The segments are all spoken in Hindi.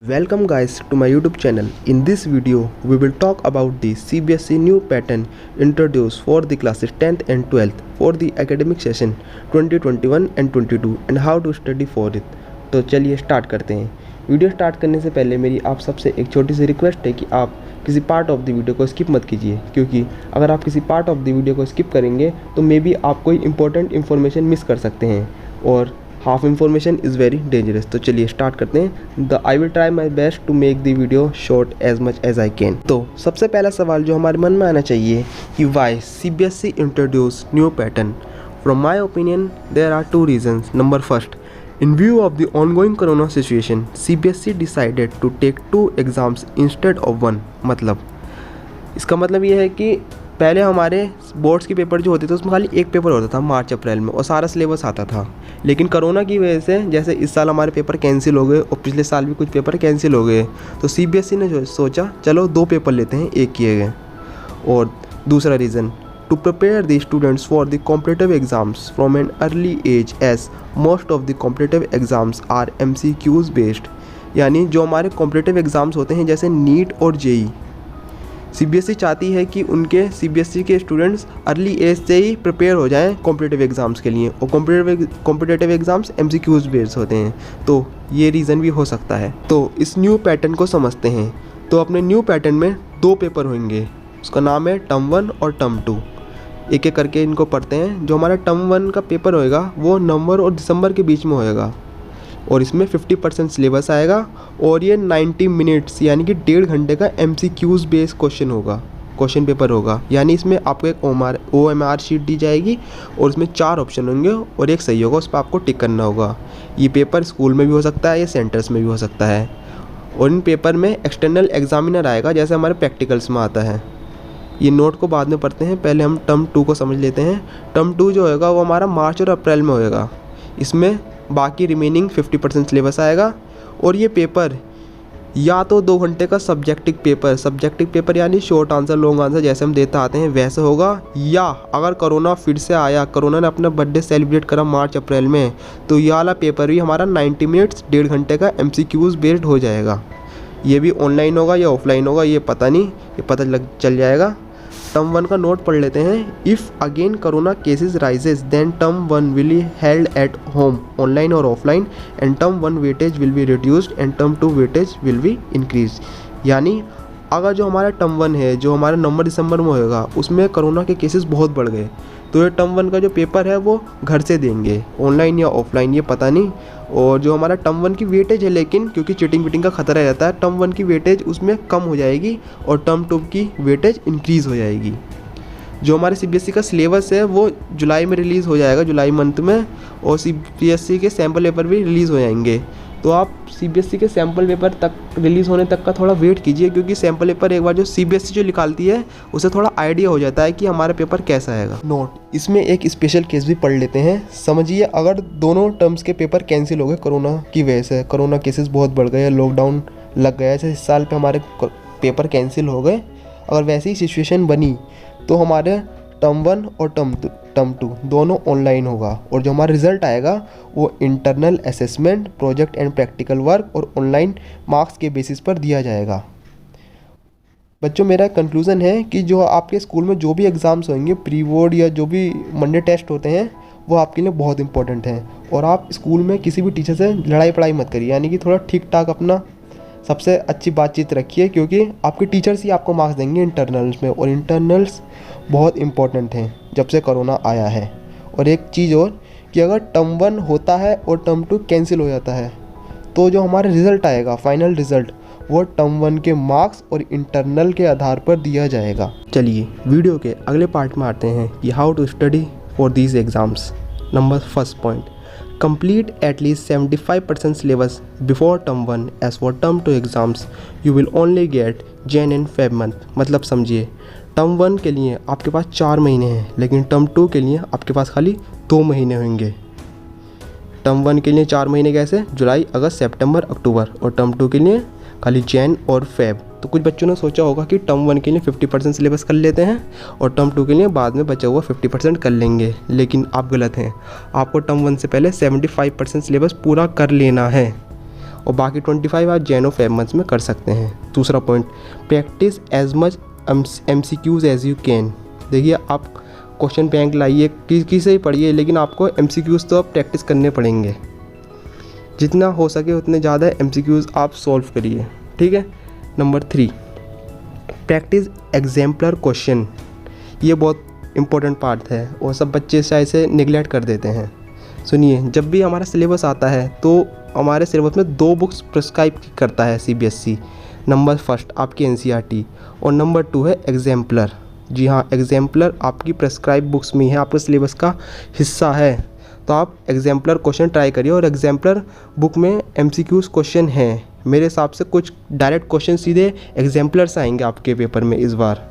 Welcome guys to my YouTube channel. In this video, we will talk about the CBSE new pattern introduced for the classes 10th and 12th for the academic session 2021 and 22 and how to study for it. तो चलिए स्टार्ट करते हैं। वीडियो स्टार्ट करने से पहले मेरी आप सबसे एक छोटी सी रिक्वेस्ट है कि आप किसी पार्ट ऑफ द वीडियो को स्किप मत कीजिए, क्योंकि अगर आप किसी पार्ट ऑफ द वीडियो को स्किप करेंगे तो मे बी आप कोई इंपॉर्टेंट इन्फॉर्मेशन मिस कर सकते हैं और half information is very dangerous. तो चलिए स्टार्ट करते हैं। I will try my best to make the video short as much as I can. तो सबसे पहला सवाल जो हमारे मन में आना चाहिए कि why CBSE introduce new pattern. From my opinion there are two reasons. Number first, in view of the ongoing corona situation, CBSE decided to take 2 exams instead of 1। मतलब इसका मतलब ये है कि पहले हमारे बोर्ड्स के पेपर जो होते थे उसमें खाली एक पेपर होता था मार्च अप्रैल में और सारा सिलेबस आता था, लेकिन कोरोना की वजह से जैसे इस साल हमारे पेपर कैंसिल हो गए और पिछले साल भी कुछ पेपर कैंसिल हो गए, तो CBSE ने जो सोचा चलो 2 पेपर लेते हैं, एक किए गए। और दूसरा reason, to prepare the students for the competitive exams from an early age, as most of the competitive exams are MCQs based। यानी जो हमारे competitive exams होते हैं जैसे नीट और JEE, CBSE चाहती है कि उनके CBSE के स्टूडेंट्स अर्ली एज से ही प्रिपेयर हो जाएं कॉम्पिटिटिव एग्ज़ाम्स के लिए, और कॉम्पिटिटिव एग्ज़ाम्स MCQs बेस्ड होते हैं, तो ये रीज़न भी हो सकता है। तो इस न्यू पैटर्न को समझते हैं। तो अपने न्यू पैटर्न में 2 पेपर होंगे, उसका नाम है टर्म 1 और टर्म 2। एक एक करके इनको पढ़ते हैं। जो हमारा टर्म 1 का पेपर होएगा वो नवंबर और दिसंबर के बीच में होएगा और इसमें 50% सिलेबस आएगा और ये 90 मिनट्स यानी कि 1.5 घंटे का MCQs बेस्ड क्वेश्चन पेपर होगा। यानी इसमें आपको एक OMR शीट दी जाएगी और उसमें 4 ऑप्शन होंगे और एक सही होगा, उस पर आपको टिक करना होगा। ये पेपर स्कूल में भी हो सकता है, ये सेंटर्स में भी हो सकता है। और इन पेपर में एक्सटर्नल एग्जामिनर आएगा जैसे हमारे प्रैक्टिकल्स में आता है। ये नोट को बाद में पढ़ते हैं, पहले हम टर्म 2 को समझ लेते हैं। टर्म 2 जो होएगा वो हमारा मार्च और अप्रैल में होएगा। इसमें बाकी रिमेनिंग 50% सिलेबस आएगा और ये पेपर या तो 2 घंटे का सब्जेक्टिव पेपर यानी शॉर्ट आंसर लॉन्ग आंसर जैसे हम देते आते हैं वैसे होगा, या अगर कोरोना फिर से आया, कोरोना ने अपना बर्थडे सेलिब्रेट करा मार्च अप्रैल में, तो ये वाला पेपर भी हमारा 90 मिनट्स 1.5 घंटे का MCQs बेस्ड हो जाएगा। ये भी ऑनलाइन होगा या ऑफलाइन होगा ये पता नहीं, ये पता चल जाएगा। टर्म 1 का नोट पढ़ लेते हैं। If again corona cases rises then term 1 will be held at home online और offline and term 1 weightage will be reduced and term 2 weightage will be increase. यानी अगर जो हमारा टर्म 1 है जो हमारा नवंबर दिसंबर में होएगा उसमें कोरोना के केसेस बहुत बढ़ गए, तो ये टर्म 1 का जो पेपर है वो घर से देंगे, ऑनलाइन या ऑफलाइन ये पता नहीं। और जो हमारा टर्म 1 की वेटेज है, लेकिन क्योंकि चीटिंग का खतरा रहता है, टर्म 1 की वेटेज उसमें कम हो जाएगी और टर्म 2 की वेटेज इंक्रीज़ हो जाएगी। जो हमारे CBSE का सिलेबस है वो जुलाई में रिलीज़ हो जाएगा, जुलाई मंथ में, और CBSE के सैम्पल पेपर भी रिलीज़ हो जाएंगे। तो आप CBSE के सैम्पल पेपर तक रिलीज़ होने तक का थोड़ा वेट कीजिए, क्योंकि सैम्पल पेपर एक बार जो CBSE जो निकालती है उसे थोड़ा आइडिया हो जाता है कि हमारा पेपर कैसा आएगा। नोट, इसमें एक स्पेशल केस भी पढ़ लेते हैं। समझिए अगर दोनों टर्म्स के पेपर कैंसिल हो गए कोरोना की वजह से, कोरोना केसेस बहुत बढ़ गए, लॉकडाउन लग गया, जैसे इस साल पे हमारे पेपर कैंसिल हो गए, अगर वैसी ही सिचुएशन बनी तो हमारे टर्म 1 और टर्म 2 दोनों ऑनलाइन होगा और जो हमारा रिज़ल्ट आएगा वो internal assessment, project and practical work और ऑनलाइन मार्क्स के बेसिस पर दिया जाएगा। बच्चों, मेरा कंक्लूज़न है कि जो आपके स्कूल में जो भी एग्ज़ाम्स होंगे, प्री बोर्ड या जो भी मंडे टेस्ट होते हैं, वो आपके लिए बहुत इंपॉर्टेंट हैं। और आप स्कूल में किसी भी टीचर से लड़ाई पढ़ाई मत करिए, यानी कि थोड़ा ठीक ठाक अपना सबसे अच्छी बातचीत रखिए, क्योंकि आपके टीचर्स ही आपको मार्क्स देंगे इंटरनल्स में, और इंटरनल्स बहुत इंपॉर्टेंट हैं जब से कोरोना आया है। और एक चीज़ और कि अगर टर्म 1 होता है और टर्म 2 कैंसिल हो जाता है, तो जो हमारा रिज़ल्ट आएगा, फाइनल रिज़ल्ट, वो टर्म 1 के मार्क्स और इंटरनल के आधार पर दिया जाएगा। चलिए वीडियो के अगले पार्ट में आते हैं कि how to study for these exams. Number first point, complete at least 75% syllabus before term 1, as for term 2 exams you will only get Jan and Feb month। मतलब समझिए टर्म 1 के लिए आपके पास 4 महीने हैं, लेकिन टर्म 2 के लिए आपके पास खाली 2 महीने होंगे। टर्म 1 के लिए 4 महीने कैसे, जुलाई अगस्त सितंबर अक्टूबर, और टर्म 2 के लिए खाली जैन और फेब। तो कुछ बच्चों ने सोचा होगा कि टर्म 1 के लिए 50% सिलेबस कर लेते हैं और टर्म 2 के लिए बाद में बचा हुआ 50% कर लेंगे, लेकिन आप गलत हैं। आपको टर्म 1 से पहले 75% सिलेबस पूरा कर लेना है और बाकी 25 आप जैन और फेब मंथ्स में कर सकते हैं। दूसरा point, practice as much MCQs as you can. देखिए आप क्वेश्चन बैंक लाइए, किसी से ही पढ़िए, लेकिन आपको MCQs तो अब प्रैक्टिस करने पड़ेंगे। जितना हो सके उतने ज़्यादा MCQs आप सॉल्व करिए, ठीक है। Number 3, practice exemplar question. ये बहुत इंपॉर्टेंट पार्ट है और सब बच्चे शायद से निगलेक्ट कर देते हैं। सुनिए, जब भी हमारा सिलेबस आता है तो हमारे सिलेबस में 2 बुक्स प्रिस्क्राइब करता है CBSE। नंबर फर्स्ट आपकी NCERT और नंबर 2 है एग्जाम्पलर। जी हाँ, एग्जाम्पलर आपकी प्रिस्क्राइब बुक्स में है, आपके सिलेबस का हिस्सा है। तो आप एग्जाम्पलर क्वेश्चन ट्राई करिए और एग्जाम्पलर बुक में MCQs क्वेश्चन हैं। मेरे हिसाब से कुछ डायरेक्ट क्वेश्चन सीधे एग्जाम्पलर से आएंगे आपके पेपर में इस बार।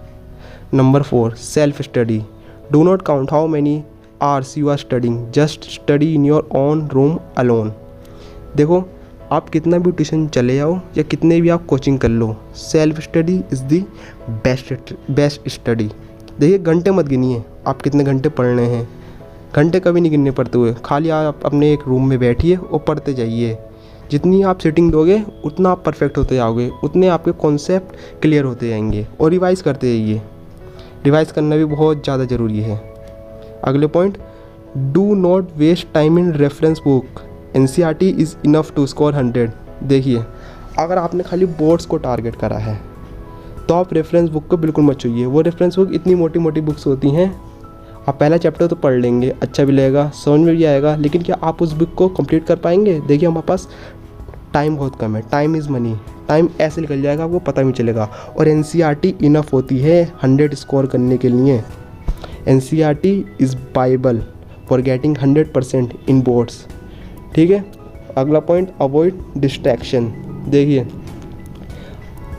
Number 4, self study. Do not count how many hours you are studying, just study in your own room alone. देखो आप कितना भी ट्यूशन चले जाओ या कितने भी आप कोचिंग कर लो, self study is the best study. देखिए घंटे मत गिनिए आप कितने घंटे पढ़ रहे हैं, घंटे कभी नहीं गिनने पड़ते हुए, खाली आप अपने एक रूम में बैठिए और पढ़ते जाइए। जितनी आप सीटिंग दोगे उतना आप परफेक्ट होते जाओगे, उतने आपके कॉन्सेप्ट क्लियर होते जाएंगे। और रिवाइज़ करते जाइए, रिवाइज़ करना भी बहुत ज़्यादा ज़रूरी है। अगले point, do not waste time in reference book, NCERT is enough to score 100। देखिए अगर आपने खाली बोर्ड्स को टारगेट करा है तो आप रेफरेंस बुक को बिल्कुल मत छूइए। वो रेफरेंस बुक इतनी मोटी मोटी बुक्स होती हैं, आप पहला चैप्टर तो पढ़ लेंगे, अच्छा भी लगेगा, समझ में भी आएगा, लेकिन क्या आप उस बुक को कंप्लीट कर पाएंगे? देखिए हमारे पास टाइम बहुत कम है, टाइम इज़ मनी, टाइम ऐसे निकल जाएगा आपको पता भी चलेगा। और NCERT इनफ होती है 100 स्कोर करने के लिए। NCERT is Bible for getting 100% in boards, ठीक है। अगला पॉइंट, अवॉइड डिस्ट्रैक्शन। देखिए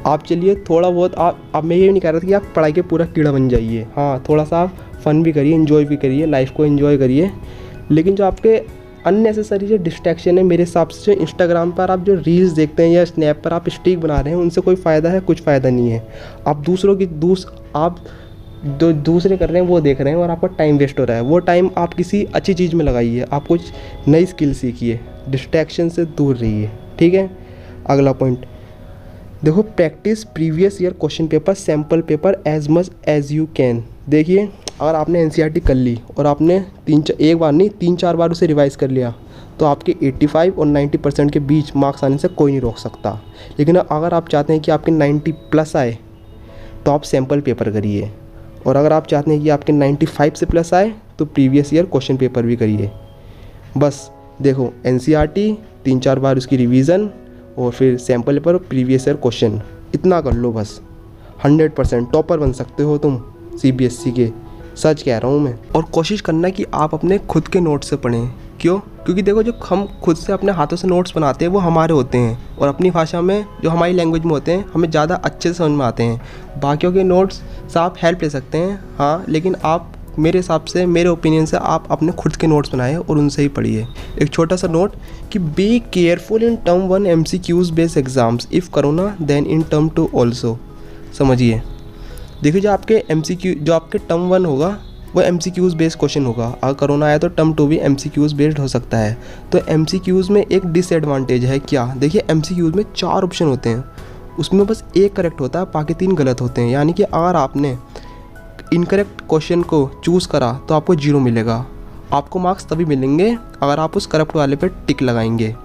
आप चलिए थोड़ा बहुत आप मैं ये नहीं कह रहा था कि आप पढ़ाई के पूरा कीड़ा बन जाइए, हाँ थोड़ा सा आप फ़न भी करिए, एंजॉय भी करिए, लाइफ को एंजॉय करिए। लेकिन जो आपके अननेसेसरी जो डिस्ट्रैक्शन है, मेरे हिसाब से जो इंस्टाग्राम पर आप जो रील्स देखते हैं या स्नैप पर आप स्ट्रीक बना रहे हैं, उनसे कोई फ़ायदा है? कुछ फ़ायदा नहीं है। आप दूसरों की आप जो दूसरे कर रहे हैं वो देख रहे हैं और आपका टाइम वेस्ट हो रहा है। वो टाइम आप किसी अच्छी चीज़ में लगाइए, आप कुछ नई स्किल सीखिए, डिस्ट्रैक्शन से दूर रहिए, ठीक है। अगला पॉइंट, देखो practice previous year question paper, sample paper as much as you can. देखिए अगर आपने NCERT कर ली और आपने एक बार नहीं 3-4 बार उसे रिवाइज़ कर लिया तो आपके 85 और 90% के बीच मार्क्स आने से कोई नहीं रोक सकता। लेकिन अगर आप चाहते हैं कि आपके 90+ आए तो आप सैम्पल पेपर करिए, और अगर आप चाहते हैं कि आपके 95 से प्लस आए तो प्रीवियस ईयर क्वेश्चन पेपर भी करिए। बस देखो NCERT 3-4 बार उसकी रिवीजन और फिर sample paper, previous year question, इतना कर लो बस। 100% टॉपर बन सकते हो तुम CBSE के, सच कह रहा हूँ मैं। और कोशिश करना कि आप अपने खुद के नोट्स से पढ़ें। क्यों? क्योंकि देखो जो हम खुद से अपने हाथों से नोट्स बनाते हैं वो हमारे होते हैं, और अपनी भाषा में जो हमारी लैंग्वेज में होते हैं हमें ज़्यादा अच्छे से समझ में आते हैं। बाकियों के नोट्स से आप हेल्प ले सकते हैं हाँ, लेकिन आप मेरे हिसाब से, मेरे ओपिनियन से आप अपने खुद के नोट्स बनाएं और उनसे ही पढ़िए। एक छोटा सा नोट कि be careful in term 1 MCQs based exams, if corona then in term 2 also. समझिए, देखिए जो आपके टर्म 1 होगा वो MCQs बेस्ड क्वेश्चन होगा, अगर कोरोना आया तो टर्म 2 भी MCQs बेस्ड हो सकता है। तो MCQs में एक डिसएडवांटेज है क्या? देखिए MCQs में 4 ऑप्शन होते हैं, उसमें बस एक करेक्ट होता है, बाकी 3 गलत होते हैं। यानी कि अगर आपने इनकरेक्ट क्वेश्चन को चूज़ करा तो आपको 0 मिलेगा। आपको मार्क्स तभी मिलेंगे अगर आप उस करेक्ट वाले पे टिक लगाएंगे,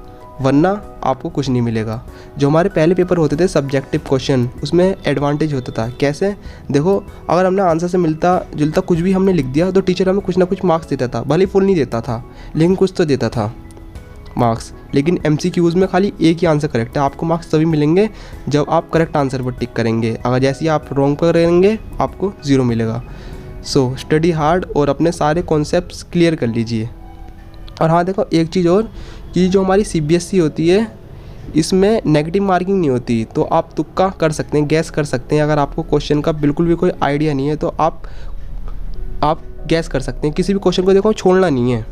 वरना आपको कुछ नहीं मिलेगा। जो हमारे पहले पेपर होते थे सब्जेक्टिव क्वेश्चन, उसमें एडवांटेज होता था। कैसे? देखो अगर हमने आंसर से मिलता जुलता कुछ भी हमने लिख दिया तो टीचर हमें कुछ ना कुछ मार्क्स देता था, भले फुल नहीं देता था लेकिन कुछ तो देता था मार्क्स। लेकिन MCQs में खाली एक ही आंसर करेक्ट है, आपको मार्क्स तभी मिलेंगे जब आप करेक्ट आंसर पर टिक करेंगे। अगर जैसे ही आप रॉन्ग करेंगे आपको 0 मिलेगा। सो स्टडी हार्ड और अपने सारे कॉन्सेप्ट्स क्लियर कर लीजिए। और हाँ देखो एक चीज़ और, कि जो हमारी CBSE होती है इसमें नेगेटिव मार्किंग नहीं होती, तो आप तुक्का कर सकते हैं, गैस कर सकते हैं। अगर आपको क्वेश्चन का बिल्कुल भी कोई आइडिया नहीं है तो आप गैस कर सकते हैं। किसी भी क्वेश्चन को देखो छोड़ना नहीं है,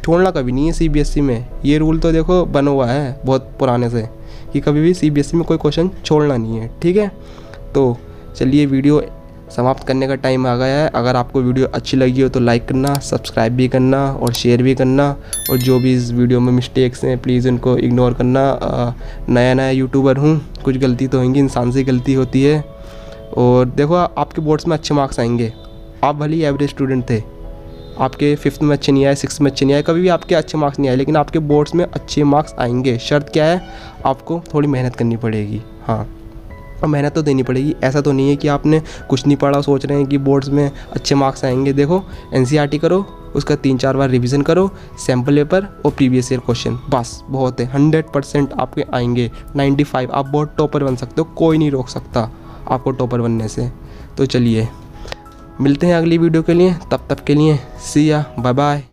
छोड़ना कभी नहीं है CBSE में। ये रूल तो देखो बना हुआ है बहुत पुराने से कि कभी भी CBSE में कोई क्वेश्चन छोड़ना नहीं है, ठीक है। तो चलिए वीडियो समाप्त करने का टाइम आ गया है। अगर आपको वीडियो अच्छी लगी हो तो लाइक करना, सब्सक्राइब भी करना और शेयर भी करना, और जो भी इस वीडियो में मिस्टेक्स हैं प्लीज़ उनको इग्नोर करना। नया यूट्यूबर हूँ, कुछ गलती तो होंगी, इंसान से गलती होती है। और देखो आपके बोर्ड्स में अच्छे मार्क्स आएंगे। आप भले ही एवरेज स्टूडेंट थे, आपके 5th में अच्छे नहीं आए, 6th में अच्छे नहीं आए, कभी भी आपके अच्छे मार्क्स नहीं आए, लेकिन आपके बोर्ड्स में अच्छे मार्क्स आएंगे। शर्त क्या है, आपको थोड़ी मेहनत करनी पड़ेगी। हाँ, और मेहनत तो देनी पड़ेगी। ऐसा तो नहीं है कि आपने कुछ नहीं पढ़ा, सोच रहे हैं कि बोर्ड्स में अच्छे मार्क्स आएंगे। देखो NCERT करो, उसका 3-4 बार रिवीजन करो, सैम्पल पेपर और प्रीवियस ईयर क्वेश्चन, बस बहुत है। 100% आपके आएंगे, 95। आप बहुत टॉपर बन सकते हो, कोई नहीं रोक सकता आपको टॉपर बनने से। तो चलिए मिलते हैं अगली वीडियो के लिए, तब तक के लिए सी या बाय बाय।